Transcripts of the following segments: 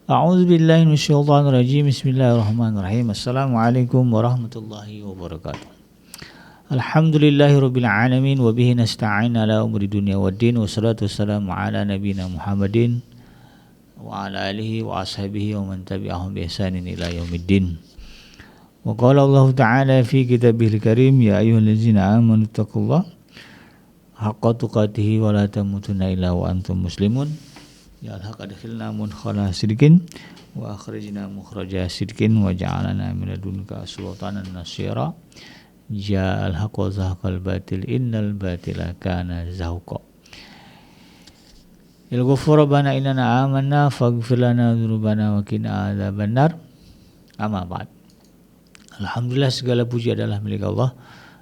A'udzubillahi minasyaitonirrajim. Bismillahirrahmanirrahim. Assalamualaikum warahmatullahi wabarakatuh. Alhamdulillahirabbil alamin wa bihi nasta'in ala umuri dunya waddin wassalatu wassalamu ala nabiyyina Muhammadin wa ala alihi wa ashabihi wa man tabi'ahum bi ihsanin ila yaumiddin. Wa qala Allah ta'ala fi kitabihil karim ya ayyuhallazina amanu taqullaha haqqa tuqatih wa la tamutunna illa wa antum muslimun. Ya al-haq adkhilna mudkhala sidqin wa akhrijna mukhraja sidqin wa ja'alna min ladunka sultanan nasira. Ja al-haq wa zahaqal batil innal batila kana zahuqa. Il ghafur rabbana innana amanna faghfir lana dzunubana wa qina adzabannar. Amma ba'd. Alhamdulillah, segala puji adalah milik Allah,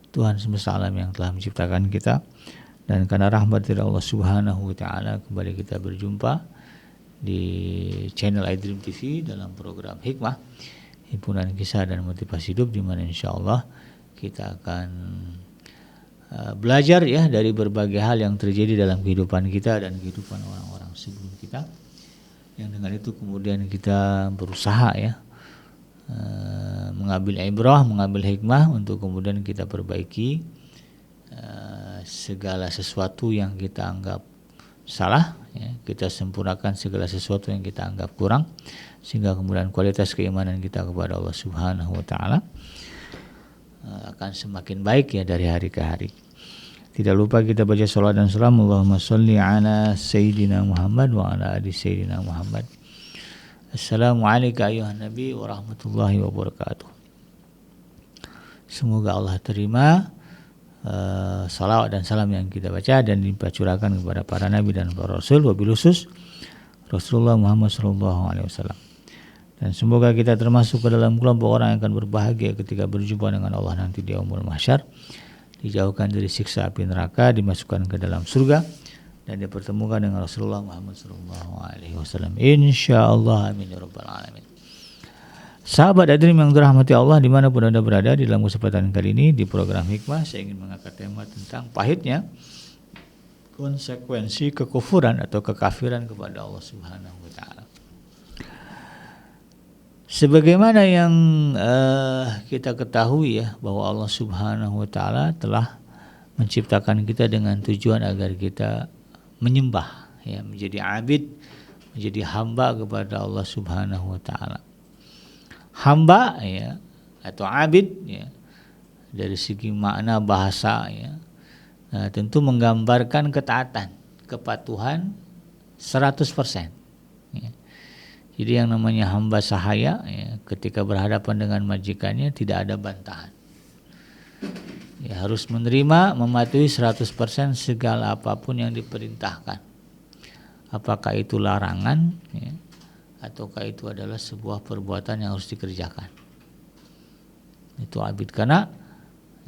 Tuhan semesta alam yang telah menciptakan kita. Dan karena rahmat dari Allah Subhanahu wa taala, kembali kita berjumpa di channel iDream TV dalam program Hikmah, himpunan kisah dan motivasi hidup, di mana insyaallah kita akan belajar ya dari berbagai hal yang terjadi dalam kehidupan kita dan kehidupan orang-orang sebelum kita. Yang dengan itu kemudian kita berusaha ya mengambil ibrah, mengambil hikmah untuk kemudian kita perbaiki segala sesuatu yang kita anggap salah ya, kita sempurnakan segala sesuatu yang kita anggap kurang, sehingga kemudian kualitas keimanan kita kepada Allah Subhanahu wa taala akan semakin baik ya dari hari ke hari. Tidak lupa kita baca salawat dan salam, Allahumma sholli ala sayyidina Muhammad wa ala ali sayyidina Muhammad. Assalamualaikum ayuhan nabi wa rahmatullahi wabarakatuh. Semoga Allah terima salawat dan salam yang kita baca dan dipacurahkan kepada para nabi dan para rasul, wabil khusus Rasulullah Muhammad SAW. Dan semoga kita termasuk ke dalam kelompok orang yang akan berbahagia ketika berjumpa dengan Allah nanti di yaumul mahsyar, dijauhkan dari siksa api neraka, dimasukkan ke dalam surga, dan dipertemukan dengan Rasulullah Muhammad SAW. Insyaallah, amin ya rabbal alamin. Sahabat iDream yang dirahmati Allah dimanapun Anda berada, di dalam kesempatan kali ini di program Hikmah saya ingin mengangkat tema tentang pahitnya konsekuensi kekufuran atau kekafiran kepada Allah Subhanahu wa taala. Sebagaimana yang kita ketahui ya, bahwa Allah Subhanahu wa taala telah menciptakan kita dengan tujuan agar kita menyembah ya, menjadi abid, menjadi hamba kepada Allah Subhanahu wa taala. Hamba ya atau abid ya, dari segi makna bahasa ya, tentu menggambarkan ketaatan, kepatuhan 100% ya. Jadi yang namanya hamba sahaya ya, ketika berhadapan dengan majikannya tidak ada bantahan ya, harus menerima, mematuhi 100% segala apapun yang diperintahkan, apakah itu larangan ya, ataukah itu adalah sebuah perbuatan yang harus dikerjakan. Itu abid. Karena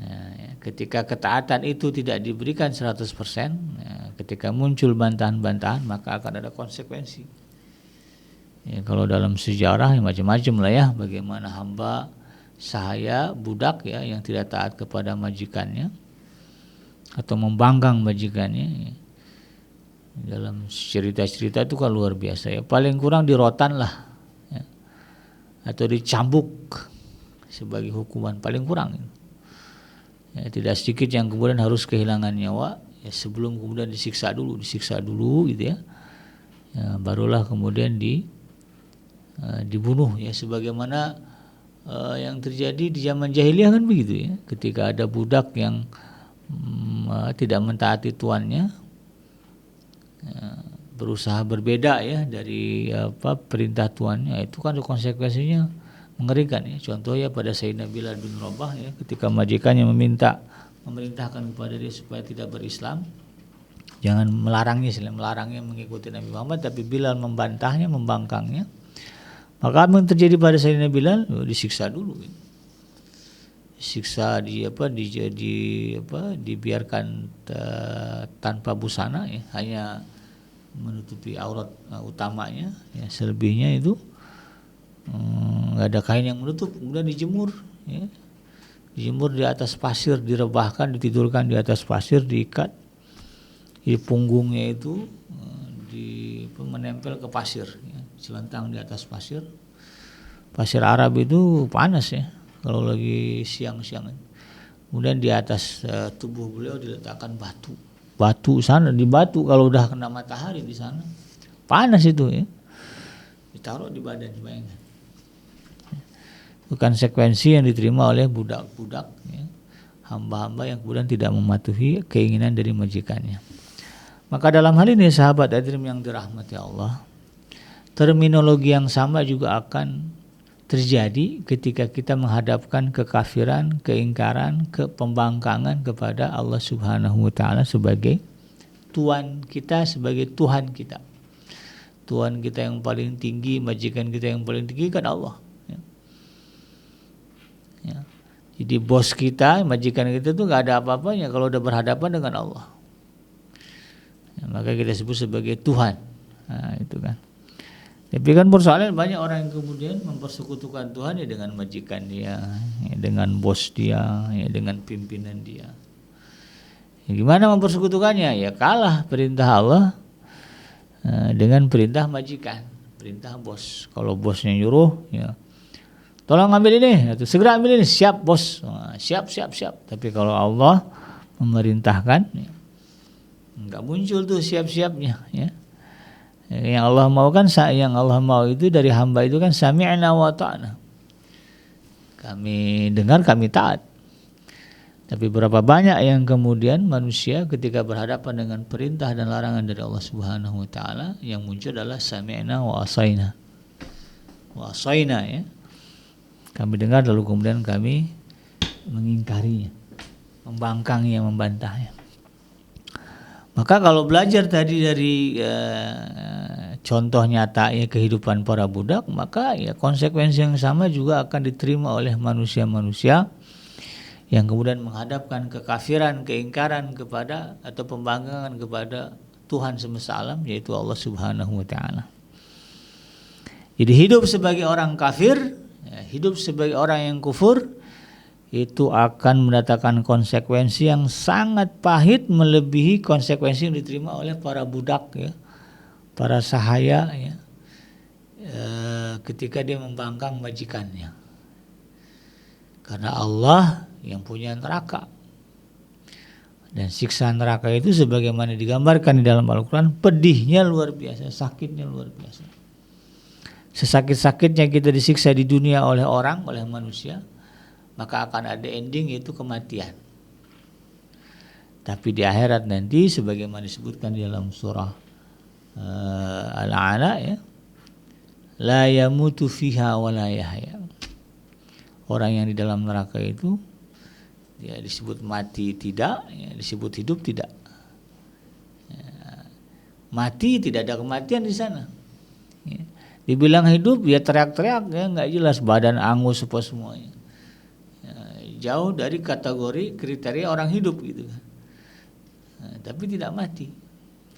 ya, ketika ketaatan itu tidak diberikan 100%, ya, ketika muncul bantahan-bantahan maka akan ada konsekuensi ya. Kalau dalam sejarah ya, macam-macam lah ya, bagaimana hamba sahaya, budak ya, yang tidak taat kepada majikannya atau membangkang majikannya ya. Dalam cerita-cerita itu kan luar biasa ya, paling kurang dirotan lah ya, atau dicambuk sebagai hukuman paling kurang ya. Tidak sedikit yang kemudian harus kehilangan nyawa ya, sebelum kemudian disiksa dulu gitu ya, ya barulah kemudian dibunuh ya, sebagaimana yang terjadi di zaman jahiliyah kan begitu ya, ketika ada budak yang tidak mentaati tuannya, berusaha berbeda ya dari perintah tuannya, itu kan konsekuensinya mengerikan ya. Contoh ya pada Sayyidina Bilal bin Rabah ya, ketika majikannya memerintahkan kepada dia supaya tidak berislam, jangan melarangnya mengikuti Nabi Muhammad, tapi Bilal membantahnya, membangkangnya, maka apa yang terjadi pada Sayyidina Bilal? Disiksa dulu gitu. Disiksa, dibiarkan tanpa busana ya, hanya menutupi aurat utamanya ya, selebihnya itu nggak ada kain yang menutup, kemudian dijemur ya, dijemur di atas pasir, direbahkan, ditidurkan di atas pasir, diikat di punggungnya itu menempel ke pasir ya. celentang di atas pasir. Pasir Arab itu panas ya kalau lagi siang-siang. Kemudian di atas tubuh beliau diletakkan batu. Batu sana, di batu kalau udah kena matahari di sana panas itu ya. Ditaruh di badan, bayangkan. Bukan sekuensi yang diterima oleh budak-budak ya, hamba-hamba yang kemudian tidak mematuhi keinginan dari majikannya. Maka dalam hal ini sahabat hadirin yang dirahmati Allah, terminologi yang sama juga akan terjadi ketika kita menghadapkan kekafiran, keingkaran, pembangkangan kepada Allah Subhanahu wa taala sebagai Tuhan kita, sebagai Tuhan kita. Tuhan kita yang paling tinggi, majikan kita yang paling tinggi kan Allah. Ya. Jadi bos kita, majikan kita itu nggak ada apa-apanya kalau udah berhadapan dengan Allah. Ya, maka kita sebut sebagai Tuhan. Nah, itu kan. Tapi kan persoalan banyak orang yang kemudian mempersekutukan Tuhan ya dengan majikan dia, ya dengan bos dia, ya dengan pimpinan dia. Ya, gimana mempersekutukannya? Ya kalah perintah Allah dengan perintah majikan, perintah bos. Kalau bosnya nyuruh, ya tolong ambil ini, atau segera ambil ini, siap bos, siap. Tapi kalau Allah memerintahkan, ya, nggak muncul tuh siap-siapnya, ya. Yang Allah mau kan, yang Allah mau itu dari hamba itu kan sami'na wa ta'na. Kami dengar, kami taat. Tapi berapa banyak yang kemudian manusia ketika berhadapan dengan perintah dan larangan dari Allah Subhanahu wa taala yang muncul adalah sami'na wa asaina. Wa asaina ya. Kami dengar lalu kemudian kami mengingkarinya, membangkangnya, membantahnya. Maka kalau belajar tadi dari contoh nyata ya kehidupan para budak, maka ya konsekuensi yang sama juga akan diterima oleh manusia-manusia yang kemudian menghadapkan kekafiran, keingkaran kepada atau pembangkangan kepada Tuhan semesta alam, yaitu Allah Subhanahu wa taala. Jadi hidup sebagai orang kafir, ya, hidup sebagai orang yang kufur, itu akan mendatangkan konsekuensi yang sangat pahit melebihi konsekuensi yang diterima oleh para budak ya, para sahaya ya, ketika dia membangkang majikannya. Karena Allah yang punya neraka, dan siksa neraka itu sebagaimana digambarkan di dalam Al-Quran, pedihnya luar biasa, sakitnya luar biasa. Sesakit-sakitnya kita disiksa di dunia oleh orang, oleh manusia, maka akan ada ending, yaitu kematian. Tapi di akhirat nanti sebagaimana disebutkan di dalam surah Al-A'la ya, la yamutu fiha wa la yahya. Orang yang di dalam neraka itu ya disebut mati tidak, ya disebut hidup tidak. Ya, mati tidak ada kematian di sana. Ya. Dibilang hidup ya teriak-teriak ya, nggak jelas, badan angus apa semuanya. Jauh dari kategori kriteria orang hidup gitu kan. Nah, tapi tidak mati.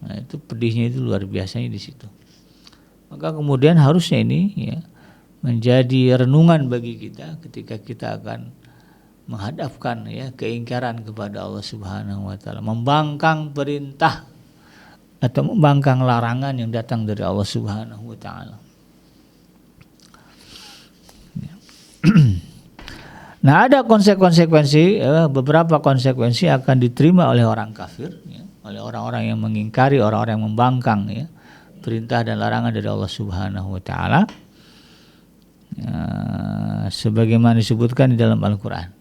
Nah, itu pedihnya itu luar biasanya di situ. Maka kemudian harusnya ini ya menjadi renungan bagi kita ketika kita akan menghadapkan ya keingkaran kepada Allah Subhanahu wa taala, membangkang perintah atau membangkang larangan yang datang dari Allah Subhanahu wa taala. Ya. Nah, ada konsekuensi, beberapa konsekuensi akan diterima oleh orang kafir, ya, oleh orang-orang yang mengingkari, orang-orang yang membangkang ya, perintah dan larangan dari Allah Subhanahu wa taala. Sebagaimana disebutkan di dalam Al-Quran.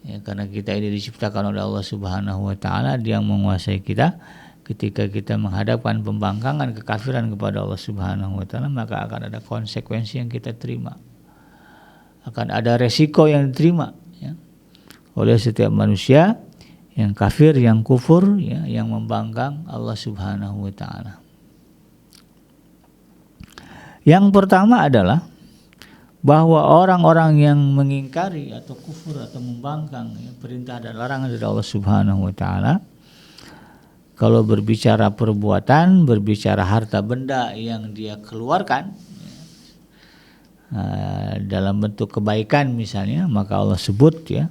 Ya, karena kita ini diciptakan oleh Allah Subhanahu wa taala, Dia yang menguasai kita. Ketika kita menghadapkan pembangkangan, kekafiran kepada Allah Subhanahu wa taala, maka akan ada konsekuensi yang kita terima. Akan ada resiko yang diterima ya, oleh setiap manusia yang kafir, yang kufur ya, yang membangkang Allah Subhanahu wa taala. Yang pertama adalah bahwa orang-orang yang mengingkari atau kufur atau membangkang ya, perintah dan larangan dari Allah Subhanahu wa taala, kalau berbicara perbuatan, berbicara harta benda yang dia keluarkan dalam bentuk kebaikan misalnya, maka Allah sebut ya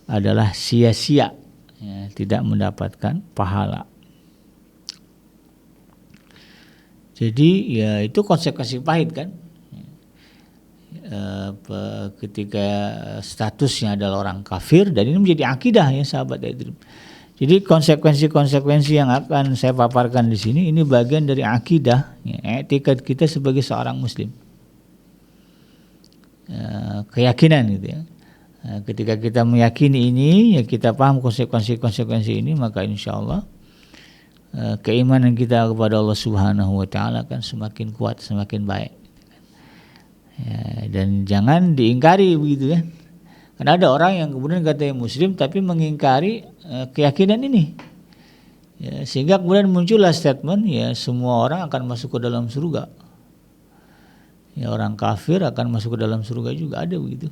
adalah sia-sia ya, tidak mendapatkan pahala. Jadi ya itu konsekuensi pahit kan. Ketika statusnya adalah orang kafir, dan ini menjadi akidah ya sahabat Edrim. Jadi konsekuensi-konsekuensi yang akan saya paparkan di sini ini bagian dari akidah, ya, etika kita sebagai seorang muslim, keyakinan gitu ya. Ketika kita meyakini ini, ya kita paham konsekuensi-konsekuensi ini, maka insya Allah keimanan kita kepada Allah Subhanahu Wa Taala akan semakin kuat, semakin baik. Ya, dan jangan diingkari begitu kan. Karena ada orang yang kemudian katanya muslim tapi mengingkari keyakinan ini. Ya, sehingga kemudian muncullah statement ya semua orang akan masuk ke dalam surga. Ya, orang kafir akan masuk ke dalam surga juga, ada begitu.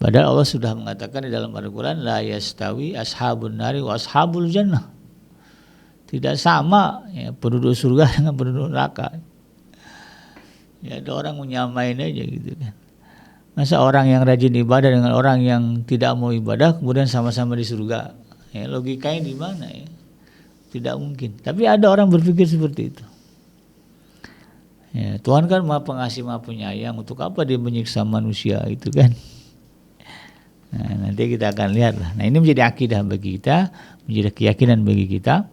Padahal Allah sudah mengatakan di dalam Al-Qur'an la yastawi ashabun nari wa ashabul jannah. Tidak sama ya penduduk surga dengan penduduk neraka. Ya ada orang menyamain aja gitu kan. Masa orang yang rajin ibadah dengan orang yang tidak mau ibadah kemudian sama-sama di surga? Ya logikanya di mana ya? Tidak mungkin. Tapi ada orang berpikir seperti itu. Ya, Tuhan kan Maha Pengasih, Maha Penyayang. Untuk apa dia menyiksa manusia itu kan? Nah, nanti kita akan lihat lah. Nah, ini menjadi akidah bagi kita, menjadi keyakinan bagi kita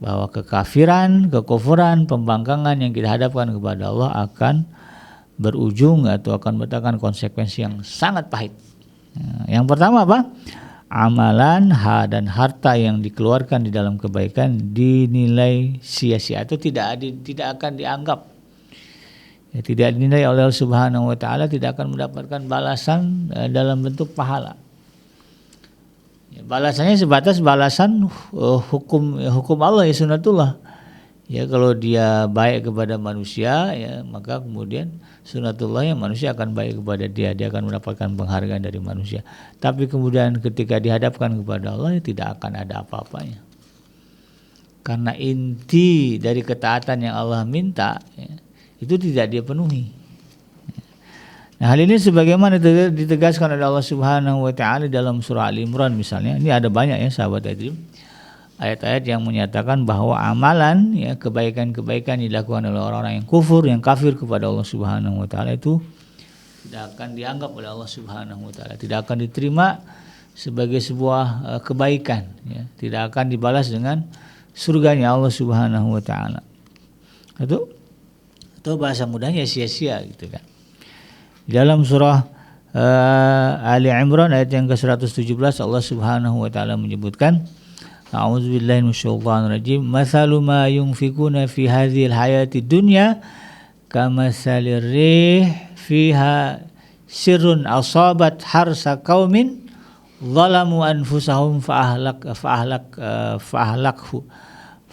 bahwa kekafiran, kekufuran, pembangkangan yang kita hadapkan kepada Allah akan berujung atau akan mendatangkan konsekuensi yang sangat pahit. Yang pertama apa? Amalan dan harta yang dikeluarkan di dalam kebaikan dinilai sia-sia atau tidak akan dianggap. Ya, tidak dinilai oleh Allah Subhanahu Wa Taala, tidak akan mendapatkan balasan dalam bentuk pahala. Ya, balasannya sebatas balasan hukum Allah ya, sunnatullah. Ya kalau dia baik kepada manusia ya maka kemudian sunnatullah ya manusia akan baik kepada dia akan mendapatkan penghargaan dari manusia. Tapi kemudian ketika dihadapkan kepada Allah ya tidak akan ada apa-apanya. Karena inti dari ketaatan yang Allah minta ya, itu tidak dia penuhi. Nah, hal ini sebagaimana ditegaskan oleh Allah Subhanahu Wa Taala dalam surah Al-Imran misalnya. Ini ada banyak ya sahabat Adrim, ayat-ayat yang menyatakan bahwa amalan ya kebaikan-kebaikan dilakukan oleh orang-orang yang kufur, yang kafir kepada Allah Subhanahu Wa Taala itu tidak akan dianggap oleh Allah Subhanahu Wa Taala, tidak akan diterima sebagai sebuah kebaikan, ya, tidak akan dibalas dengan surganya Allah Subhanahu Wa Taala. Atau bahasa mudahnya sia-sia gitu kan. Dalam surah Ali Imran ayat yang ke-117 Allah Subhanahu Wa Taala menyebutkan, A'udzubillahi minasyaitonir rajim, mathalu ma yunfikuna fi hadhil hayati dunya kamathalir rih fiha sirrun asabat harsa qaumin zalamu anfusahum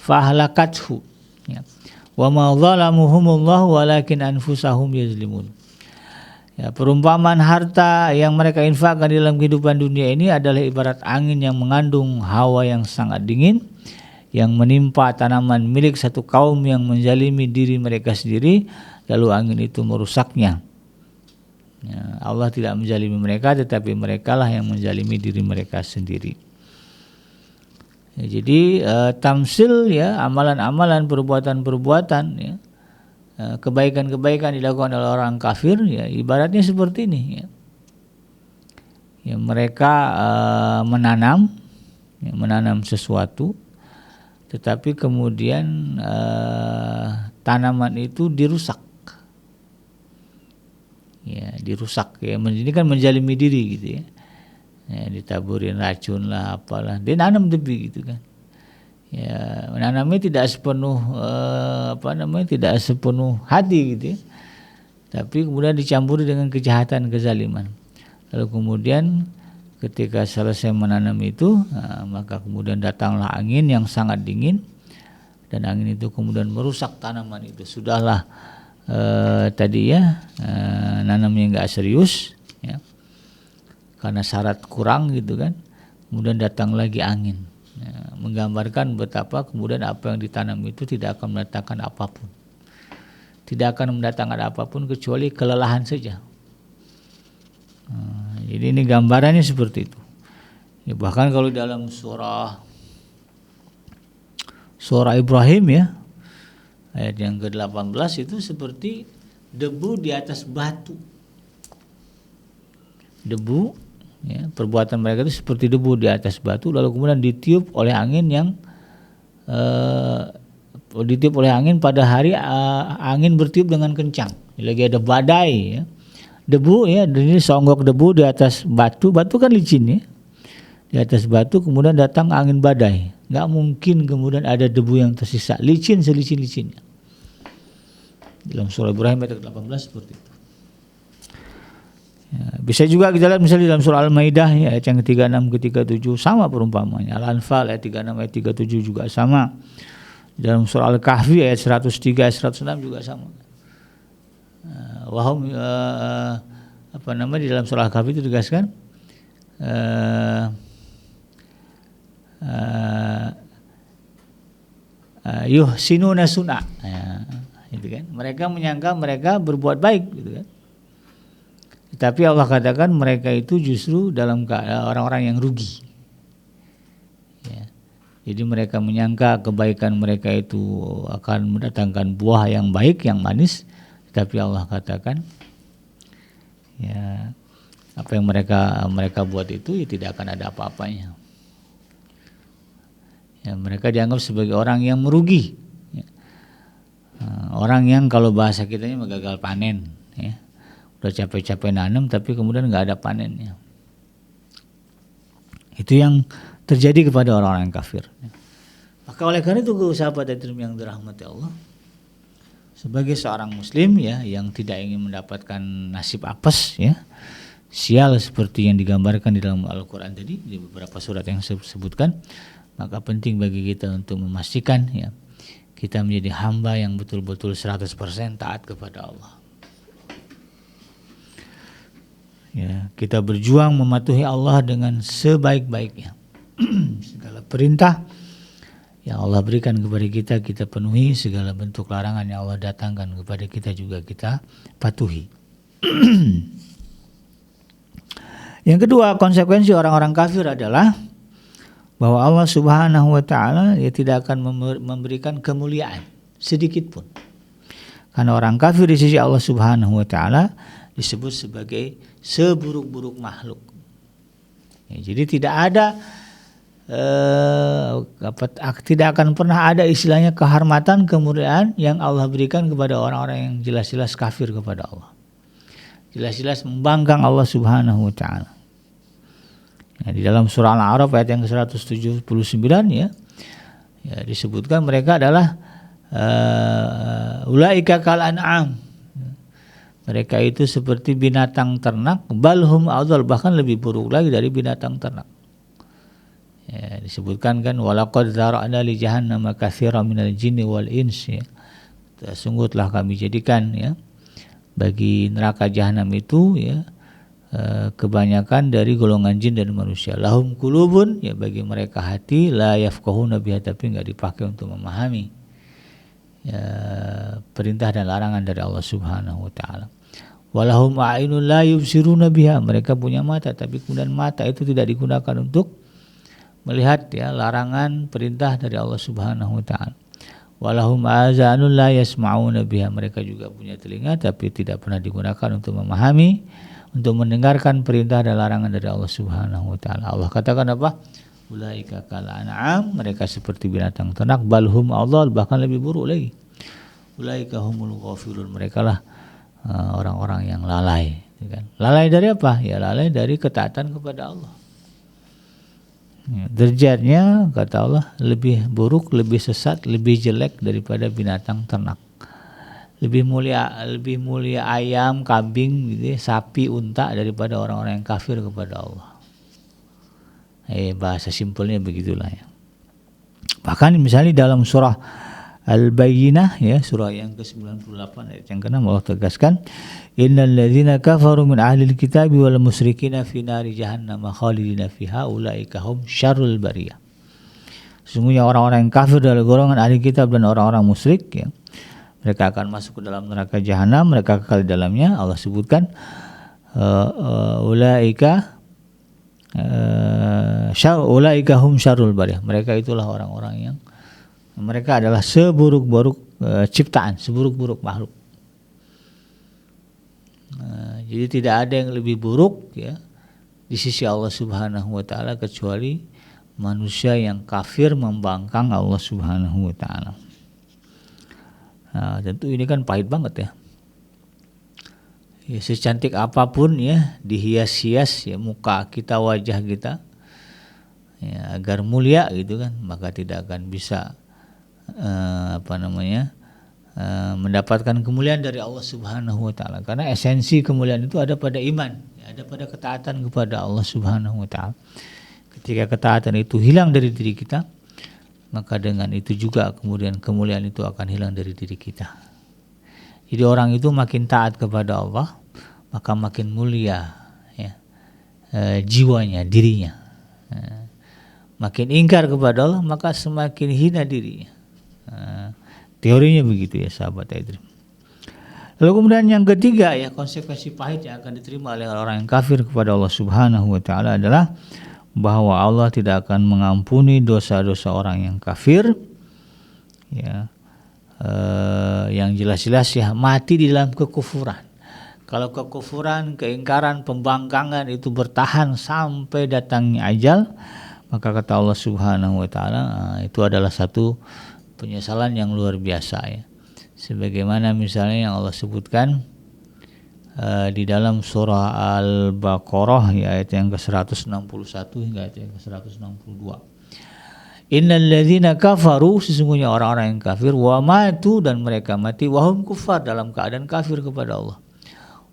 fahlakathu ya. Wa ma zalamuhumullahu walakin anfusahum yazlimun. Ya, perumpamaan harta yang mereka infakkan di dalam kehidupan dunia ini adalah ibarat angin yang mengandung hawa yang sangat dingin yang menimpa tanaman milik satu kaum yang menzalimi diri mereka sendiri, lalu angin itu merusaknya. Ya, Allah tidak menzalimi mereka, tetapi merekalah yang menzalimi diri mereka sendiri. Ya, jadi tamsil ya amalan-amalan, perbuatan-perbuatan ya, kebaikan-kebaikan dilakukan oleh orang kafir ya ibaratnya seperti ini ya. Ya mereka menanam sesuatu tetapi kemudian tanaman itu dirusak. Ya, dirusak ya. Ini kan menzalimi diri gitu ya. Ya ditaburin racun lah apalah. Dia nanam tapi gitu kan. Ya, menanamnya tidak sepenuh tidak sepenuh hati gitu ya. Tapi kemudian dicampuri dengan kejahatan, kezaliman. Lalu kemudian ketika selesai menanam itu, maka kemudian datanglah angin yang sangat dingin dan angin itu kemudian merusak tanaman itu. Sudahlah tadi ya nanamnya enggak serius ya. Karena syarat kurang gitu kan. Kemudian datang lagi angin. Ya, menggambarkan betapa kemudian apa yang ditanam itu tidak akan mendatangkan apapun. Tidak akan mendatangkan apapun kecuali kelelahan saja. Jadi ini gambarannya seperti itu. Ya, bahkan kalau dalam surah Ibrahim ya, Ayat yang ke-18 itu seperti debu di atas batu. Debu, ya, perbuatan mereka itu seperti debu di atas batu, lalu kemudian ditiup oleh angin yang ditiup oleh angin pada hari angin bertiup dengan kencang. Lagi ada badai, ya. Debu, ya, ini songgok debu di atas batu. Batu kan licin, ya. Di atas batu kemudian datang angin badai. Nggak mungkin kemudian ada debu yang tersisa, licin selicin-licinnya. Dalam surah Ibrahim ayat 18 seperti itu. Ya, bisa juga kita lihat misalnya dalam surah Al-Maidah, ya, ayat yang ke-36 ke-37 sama perumpamanya. Al-Anfal ayat 36 ayat 37 juga sama. Dalam surah Al-Kahfi ayat 103 ayat 106 juga sama. Wahum di dalam surah Al-Kahfi itu ditegaskan yuhsinuna sun'a, ya, gitu kan. Mereka menyangka mereka berbuat baik, gitu kan. Tapi Allah katakan mereka itu justru dalam orang-orang yang rugi. Ya. Jadi mereka menyangka kebaikan mereka itu akan mendatangkan buah yang baik, yang manis, tapi Allah katakan, ya, apa yang mereka buat itu ya tidak akan ada apa-apanya. Ya, mereka dianggap sebagai orang yang merugi, ya. Orang yang kalau bahasa kitanya gagal panen, ya. Udah capek-capek nanam tapi kemudian nggak ada panennya. Itu yang terjadi kepada orang-orang yang kafir. Maka oleh karena itu sahabat yang dirahmati Allah, sebagai seorang muslim, ya, yang tidak ingin mendapatkan nasib apes, ya, sial seperti yang digambarkan di dalam Al-Quran tadi di beberapa surat yang saya sebutkan, maka penting bagi kita untuk memastikan, ya, kita menjadi hamba yang betul-betul 100% taat kepada Allah. Ya, kita berjuang mematuhi Allah dengan sebaik-baiknya. Segala perintah yang Allah berikan kepada kita, kita penuhi. Segala bentuk larangan yang Allah datangkan kepada kita juga kita patuhi. Yang kedua, konsekuensi orang-orang kafir adalah bahwa Allah Subhanahu wa ta'ala, ya, tidak akan memberikan kemuliaan sedikit pun. Karena orang kafir di sisi Allah Subhanahu wa ta'ala disebut sebagai seburuk-buruk makhluk. Ya, jadi tidak ada tidak akan pernah ada istilahnya kehormatan, kemuliaan yang Allah berikan kepada orang-orang yang jelas-jelas kafir kepada Allah. Jelas-jelas membangkang Allah Subhanahu wa ta'ala. Ya, di dalam surah Al-A'raf ayat yang ke-179, ya, disebutkan mereka adalah ulaika kal an'am. Mereka itu seperti binatang ternak, balhum adhal, bahkan lebih buruk lagi dari binatang ternak. Ya, disebutkan kan walaqad zara'na li jahannama katsiran minal jinni wal ins, ya. Sungguh telah kami jadikan, ya, bagi neraka jahanam itu, ya, kebanyakan dari golongan jin dan manusia. Lahum qulubun, ya, bagi mereka hati, la yafqahuna biha, tapi enggak dipakai untuk memahami, ya, perintah dan larangan dari Allah Subhanahu wa ta'ala. Walahum a'inun la yubsiruna biha, mereka punya mata tapi kemudian mata itu tidak digunakan untuk melihat, ya, larangan perintah dari Allah Subhanahu wa ta'ala. Walahum azanun la yasma'una biha, mereka juga punya telinga tapi tidak pernah digunakan untuk memahami, untuk mendengarkan perintah dan larangan dari Allah Subhanahu wa ta'ala. Allah katakan apa? Ulaika kal an'am, mereka seperti binatang ternak, balhum adhal, bahkan lebih buruk lagi. Ulaika humul ghafilun, mereka lah orang-orang yang lalai, kan? Lalai dari apa? Ya, lalai dari ketaatan kepada Allah. Ya, derajatnya kata Allah lebih buruk, lebih sesat, lebih jelek daripada binatang ternak. Lebih mulia ayam, kambing, gitu, sapi, unta daripada orang-orang yang kafir kepada Allah. Bahasa simpelnya begitulah, ya. Bahkan misalnya dalam surah Al-Bayyinah, ya, surah yang ke-98 ayat yang ke-6, Allah tegaskan, innal ladzina kafaru min ahlil kitabi wal musyrikina fi nari jahannam khalidina fiha ulaika hum syarrul bariyah. Sesungguhnya orang-orang yang kafir dari golongan ahli kitab dan orang-orang musyrik, ya, mereka akan masuk ke dalam neraka jahanam, mereka kekal di dalamnya. Allah sebutkan ulaika hum syarrul bariyah. Mereka itulah orang-orang yang mereka adalah seburuk-buruk ciptaan, seburuk-buruk makhluk. Jadi tidak ada yang lebih buruk ya di sisi Allah Subhanahu wa taala kecuali manusia yang kafir membangkang Allah Subhanahu wa taala. Nah, tentu ini kan pahit banget ya. Ya, secantik apapun ya dihias-hias ya muka kita, wajah kita ya, agar mulia gitu kan, maka tidak akan bisa mendapatkan kemuliaan dari Allah Subhanahu wa taala, karena esensi kemuliaan itu ada pada iman ya, ada pada ketaatan kepada Allah Subhanahu wa taala. Ketika ketaatan itu hilang dari diri kita, maka dengan itu juga kemudian kemuliaan itu akan hilang dari diri kita. Jadi orang itu makin taat kepada Allah, maka makin mulia ya, jiwanya, dirinya. Makin ingkar kepada Allah, maka semakin hina dirinya. Teorinya begitu ya sahabat Aidrim. Lalu kemudian yang ketiga ya, konsekuensi pahit yang akan diterima oleh orang yang kafir kepada Allah Subhanahu wa taala adalah bahwa Allah tidak akan mengampuni dosa-dosa orang yang kafir ya. Yang jelas-jelas ya mati di dalam kekufuran. Kalau kekufuran, keingkaran, pembangkangan itu bertahan sampai datangnya ajal, maka kata Allah Subhanahu wa taala itu adalah satu penyesalan yang luar biasa ya. Sebagaimana misalnya yang Allah sebutkan di dalam surah Al-Baqarah ya, ayat yang ke-161 hingga ayat yang ke-162. Innal ladzina kafaru, sesungguhnya orang-orang yang kafir, wa matu, dan mereka mati, wahum kufar, dalam keadaan kafir kepada Allah.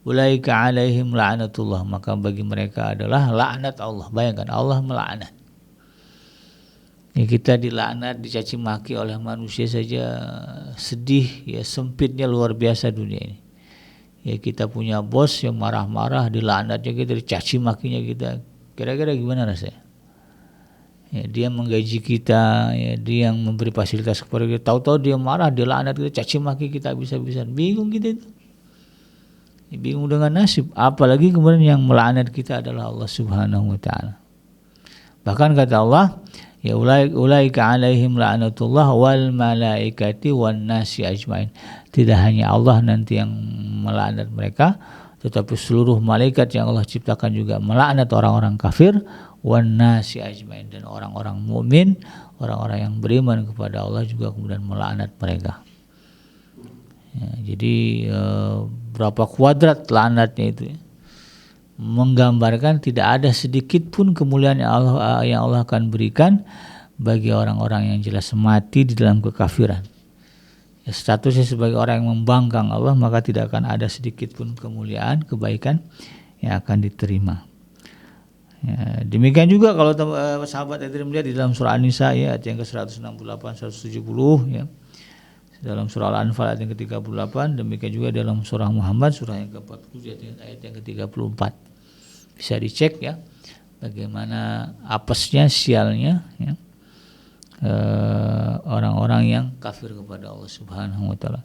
Ulaika alaihim la'natullah, maka bagi mereka adalah laknat Allah. Bayangkan Allah melaknat. Ya, kita dilaknat, dicaci maki oleh manusia saja sedih ya, sempitnya luar biasa dunia ini. Ya, kita punya bos yang marah-marah, dilaknatnya kita, dicaci makinya kita. Kira-kira gimana rasanya? Ya, dia menggaji kita, ya, dia yang memberi fasilitas kepada kita, tahu-tahu dia marah, dia laknat kita, caci maki kita habis-habisan. Bingung kita itu. Ya, bingung dengan nasib. Apalagi kemudian yang melaknat kita adalah Allah Subhanahu wa taala. Bahkan kata Allah, ya ulaika alaihim la'natullah wal malaikati wan nasi ajmain. Tidak hanya Allah nanti yang melaknat mereka, tetapi seluruh malaikat yang Allah ciptakan juga melaknat orang-orang kafir, wan nasi ajmain, dan orang-orang mukmin, orang-orang yang beriman kepada Allah juga kemudian melaknat mereka. Ya, jadi berapa kuadrat laknatnya itu ya, menggambarkan tidak ada sedikit pun kemuliaan yang Allah akan berikan bagi orang-orang yang jelas mati di dalam kekafiran. Ya, statusnya sebagai orang yang membangkang Allah, maka tidak akan ada sedikit pun kemuliaan, kebaikan yang akan diterima. Ya, demikian juga kalau sahabat Aidrim melihat di dalam surah An-Nisa ya, ayat yang ke-168 170 ya. Dalam surah Al-Anfal ayat yang ke-38, demikian juga dalam surah Muhammad surah yang ke-40 ayat yang ke-34. Bisa dicek ya bagaimana apesnya, sialnya ya, orang-orang yang kafir kepada Allah Subhanahu wa taala,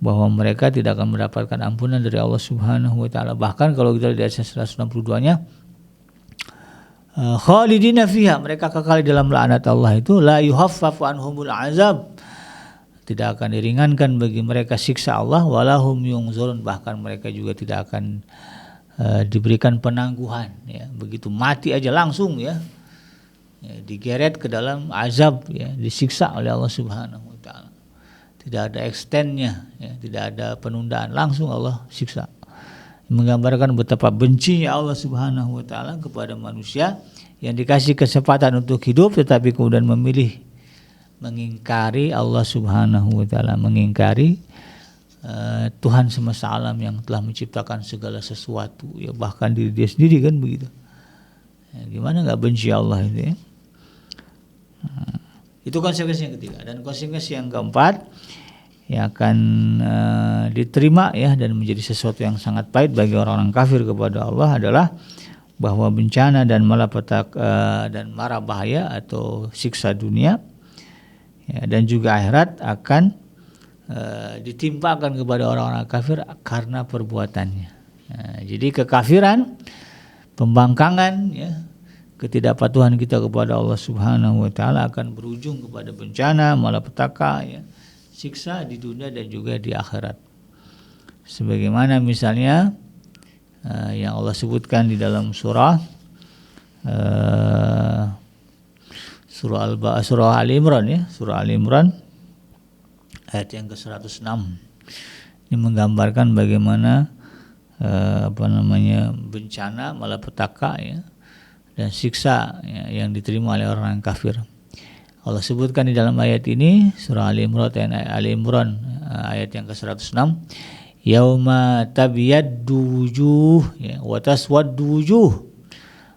bahwa mereka tidak akan mendapatkan ampunan dari Allah Subhanahu wa taala. Bahkan kalau kita lihat ayat 162-nya, khalidina fiha, mereka kekal dalam laknat Allah itu, la yuhaffafu anhumul azab, tidak akan diringankan bagi mereka siksa Allah, walahum yungzurun, bahkan mereka juga tidak akan diberikan penangguhan ya, begitu mati aja langsung ya, digeret ke dalam azab ya, disiksa oleh Allah Subhanahu wa taala. Tidak ada extendnya ya, tidak ada penundaan, langsung Allah siksa. Menggambarkan betapa bencinya Allah Subhanahu wa taala kepada manusia yang dikasih kesempatan untuk hidup tetapi kemudian memilih mengingkari Allah Subhanahu wa taala, mengingkari Tuhan semesta alam yang telah menciptakan segala sesuatu ya, bahkan diri dia sendiri kan begitu. Ya, gimana enggak benci Allah itu ya? Itu konsekuensi yang ketiga. Dan konsekuensi yang keempat yang akan diterima ya dan menjadi sesuatu yang sangat pahit bagi orang-orang kafir kepada Allah adalah bahwa bencana dan malapetaka dan mara bahaya atau siksa dunia ya, dan juga akhirat akan ditimpakan kepada orang-orang kafir karena perbuatannya. Jadi kekafiran, pembangkangan ya, ketidakpatuhan kita kepada Allah Subhanahu wa taala akan berujung kepada bencana, malapetaka ya, siksa di dunia dan juga di akhirat. Sebagaimana misalnya yang Allah sebutkan di dalam surah Ali Imran ya, surah Ali Imran ayat yang ke-106. Ini menggambarkan bagaimana bencana malapetaka ya dan siksa ya, yang diterima oleh orang kafir. Allah sebutkan di dalam ayat ini surah Ali Imran ayat yang ke-106, yauma tabyaddu wujuh ya wa taswaddu wujuh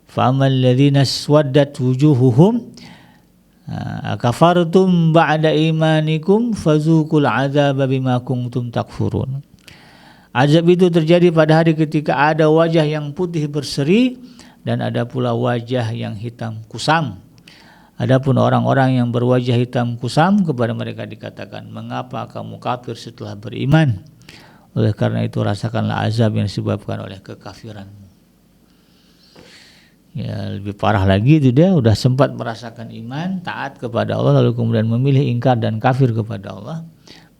famal ladzina aswaddat wujuhuhum akafartum ba'da imanikum fazuqul adzaba bima kuntum takfurun. Azab itu terjadi pada hari ketika ada wajah yang putih berseri dan ada pula wajah yang hitam kusam. Adapun orang-orang yang berwajah hitam kusam, kepada mereka dikatakan, mengapa kamu kafir setelah beriman? Oleh karena itu rasakanlah azab yang disebabkan oleh kekafiranmu. Ya, lebih parah lagi itu, dia udah sempat merasakan iman, taat kepada Allah, lalu kemudian memilih ingkar dan kafir kepada Allah,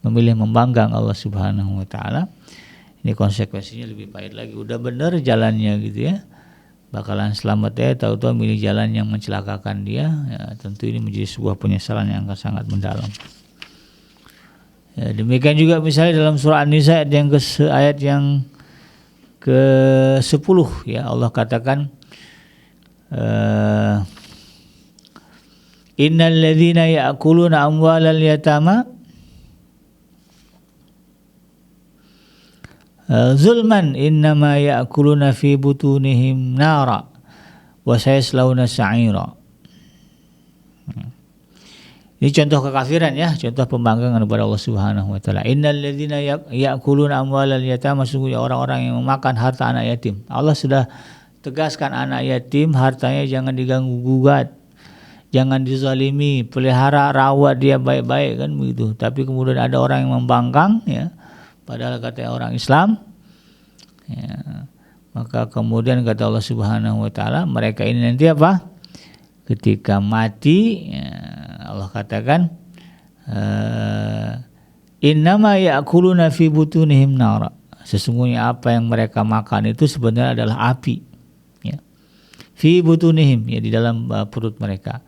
memilih membanggang Allah Subhanahu wa taala. Ini konsekuensinya lebih pahit lagi. Udah benar jalannya gitu ya, bakalan selamat ya, tahu-tahu milih jalan yang mencelakakan dia ya, tentu ini menjadi sebuah penyesalan yang akan sangat mendalam ya. Demikian juga misalnya dalam surah An-Nisa ayat yang ke-10 ya, Allah katakan innal ladzina ya'kuluna amwalal yatama zulman innama ya'kuluna fi butunihim nara wa sayaslawna sa'ira. Ini contoh kekafiran ya, contoh pembangkangan kepada Allah Subhanahu wa taala. Innal ladzina ya'kuluna amwalal yatama, sungguhnya orang-orang yang memakan harta anak yatim. Allah sudah tegaskan anak yatim hartanya jangan diganggu gugat, jangan dizalimi, pelihara rawat dia baik-baik kan begitu. Tapi kemudian ada orang yang membangkang ya, padahal kata orang Islam ya, maka kemudian kata Allah Subhanahu wa taala, mereka ini nanti apa? Ketika mati ya, Allah katakan innama ya'kuluna fi butunihim nara, sesungguhnya apa yang mereka makan itu sebenarnya adalah api ya. Fi butunihim ya, di dalam perut mereka.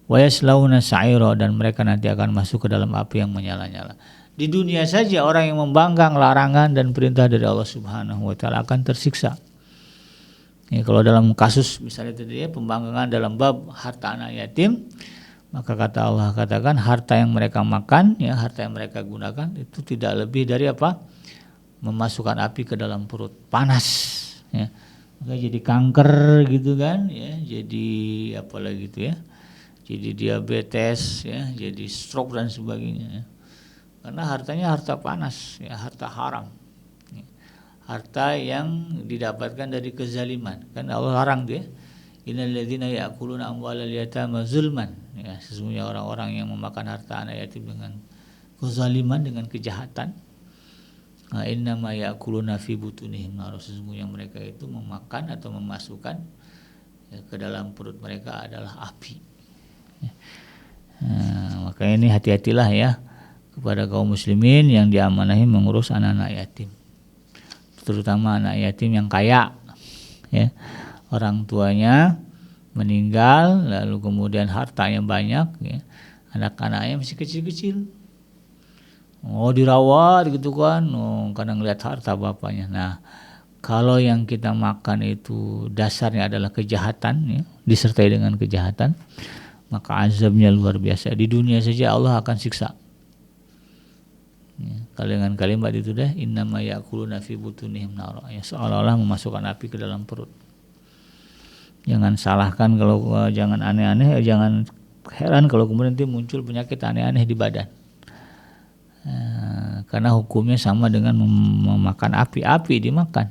Wa yaslawna sa'ira, dan mereka nanti akan masuk ke dalam api yang menyala-nyala. Di dunia saja orang yang membangkang larangan dan perintah dari Allah Subhanahu wa taala akan tersiksa. Ya, kalau dalam kasus misalnya tadi ya, pembangkangan dalam bab harta anak yatim, maka kata Allah katakan harta yang mereka makan ya, harta yang mereka gunakan itu tidak lebih dari apa? Memasukkan api ke dalam perut, panas ya. Maka jadi kanker gitu kan ya, jadi apa lagi gitu ya. Jadi diabetes ya, jadi stroke dan sebagainya ya. Karena hartanya harta panas ya, harta haram ya. Harta yang didapatkan dari kezaliman, kan Allah larang dia, innal ladzina ya'kuluna amwalal yatama zulman ya, sesungguhnya orang-orang yang memakan harta anak yatim dengan kezaliman, dengan kejahatan. Innama ya'kuluna fi butunihim nar, sesungguhnya mereka itu memakan atau memasukkan ya, ke dalam perut mereka adalah api ya. Maka ini hati-hatilah ya kepada kaum muslimin yang diamanahi mengurus anak-anak yatim, terutama anak yatim yang kaya ya, orang tuanya meninggal lalu kemudian hartanya banyak ya, anak-anaknya masih kecil-kecil, dirawat gitu kan, karena ngelihat harta bapaknya. Nah, kalau yang kita makan itu dasarnya adalah kejahatan ya, disertai dengan kejahatan, maka azabnya luar biasa. Di dunia saja Allah akan siksa ya, dengan kalimat itu dah, innama ya'kuluna fi butunihim nar ya, seolah-olah memasukkan api ke dalam perut. Jangan salahkan kalau jangan aneh-aneh, jangan heran kalau kemudian nanti muncul penyakit aneh-aneh di badan. Karena hukumnya sama dengan memakan api dimakan,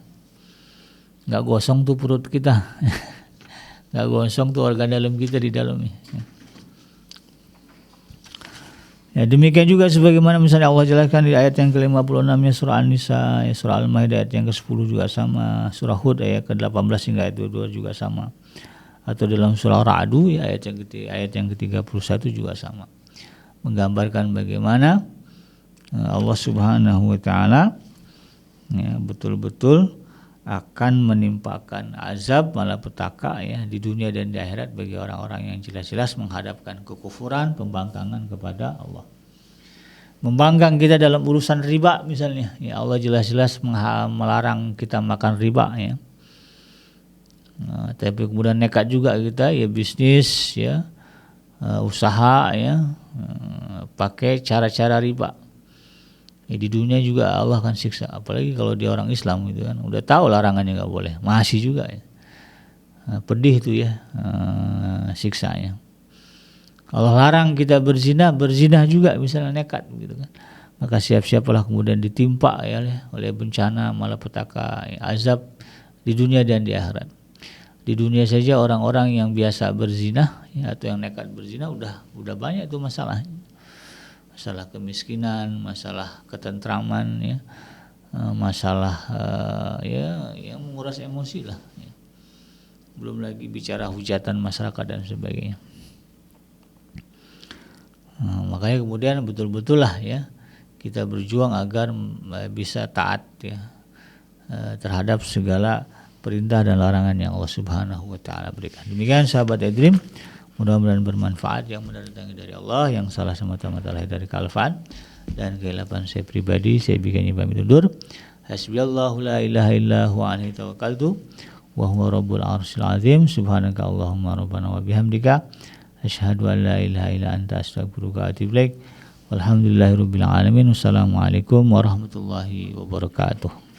nggak gosong tuh perut kita, nggak gosong tuh organ dalam kita di dalamnya. Ya, demikian juga sebagaimana misalnya Allah jelaskan di ayat yang ke-56 ya, surah An-Nisa ya, surah Al-Maidah ayat yang ke-10 juga sama, surah Hud ayat ke-18 hingga ayat 22 juga sama, atau dalam surah Ra'du ya, ayat yang ke-31 juga sama, menggambarkan bagaimana Allah Subhanahu wa taala ya, betul-betul akan menimpakan azab malapetaka ya di dunia dan di akhirat bagi orang-orang yang jelas-jelas menghadapkan kekufuran, pembangkangan kepada Allah. Membangkang kita dalam urusan riba misalnya, ya Allah jelas-jelas melarang kita makan riba ya. Nah, tapi kemudian nekat juga kita ya bisnis ya, usaha ya, pakai cara-cara riba. Ya, di dunia juga Allah akan siksa, apalagi kalau dia orang Islam gitu kan, udah tahu larangannya nggak boleh, masih juga ya. Pedih itu ya siksanya. Allah larang kita berzina juga misalnya nekat gitu kan, maka siap-siapalah kemudian ditimpa ya oleh bencana malapetaka ya, azab di dunia dan di akhirat. Di dunia saja orang-orang yang biasa berzina ya, atau yang nekat berzina udah banyak tuh masalahnya. Masalah kemiskinan, masalah ketentraman ya, masalah ya yang menguras emosi lah ya. Belum lagi bicara hujatan masyarakat dan sebagainya. Makanya kemudian betul-betul lah ya kita berjuang agar bisa taat ya terhadap segala perintah dan larangan yang Allah Subhanahu wa taala berikan. Demikian sahabat iDream, mudah-mudahan bermanfaat. Yang benar datang dari Allah, yang salah semata-mata lahir dari kealfaan dan kehilapan saya pribadi. Saya bikin pamit undur. Hasbiyallahu la ilaha illa huwa alaihi tawakkaltu wa huwa rabbul arsyil azim. Subhanaka Allahumma rabbana wa bihamdika asyhadu an la ilaha illa anta astaghfiruka wa atubu ilaik. Walhamdulillahirabbil alamin. Wassalamualaikum warahmatullahi wabarakatuh.